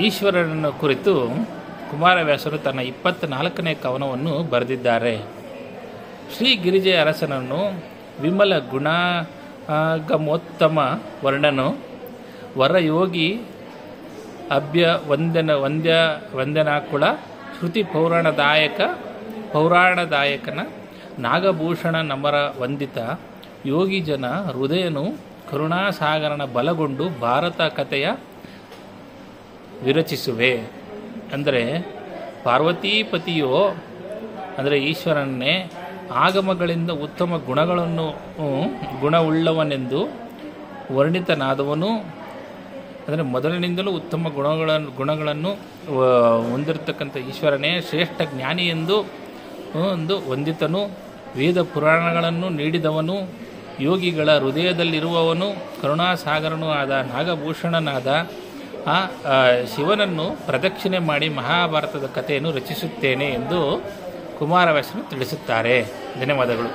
ಈಶ್ವರನನ್ನು ಕುರಿತು ಕುಮಾರವ್ಯಾಸರು ತನ್ನ 24ನೇ ಕವನವನ್ನು ಬರೆದಿದ್ದಾರೆ. ಶ್ರೀ ಗಿರಿಜೆಯ ಅರಸನನ್ನು ವಿಮಲ ಗುಣಾಗಮೋತ್ತಮ ವರ್ಣನು ವರಯೋಗಿ ಅಭ್ಯ ವಂದನಾಕುಳ ಶ್ರುತಿ ಪೌರಾಣದಾಯಕನ ನಾಗಭೂಷಣ ನಮರ ವಂದಿತ ಯೋಗಿ ಜನ ಹೃದಯನು ಕರುಣಾಸಾಗರನ ಬಲಗೊಂಡು ಭಾರತ ಕಥೆಯ ವಿರಚಿಸುವೆ. ಅಂದರೆ ಪಾರ್ವತೀಪತಿಯೋ ಅಂದರೆ ಈಶ್ವರನ್ನೇ ಆಗಮಗಳಿಂದ ಉತ್ತಮ ಗುಣವುಳ್ಳವನೆಂದು ವರ್ಣಿತನಾದವನು. ಅಂದರೆ ಮೊದಲಿನಿಂದಲೂ ಉತ್ತಮ ಗುಣಗಳನ್ನು ಹೊಂದಿರತಕ್ಕಂಥ ಈಶ್ವರನೇ ಶ್ರೇಷ್ಠ ಜ್ಞಾನಿ ಎಂದು ಒಂದು ವಂದಿತನು, ವೇದ ಪುರಾಣಗಳನ್ನು ನೀಡಿದವನು, ಯೋಗಿಗಳ ಹೃದಯದಲ್ಲಿರುವವನು, ಕರುಣಾಸಾಗರನೂ ಆದ ನಾಗಭೂಷಣನಾದ ಆ ಶಿವನನ್ನು ಪ್ರದಕ್ಷಿಣೆ ಮಾಡಿ ಮಹಾಭಾರತದ ಕಥೆಯನ್ನು ರಚಿಸುತ್ತೇನೆ ಎಂದು ಕುಮಾರವ್ಯಾಸರು ತಿಳಿಸುತ್ತಾರೆ. ಧನ್ಯವಾದಗಳು.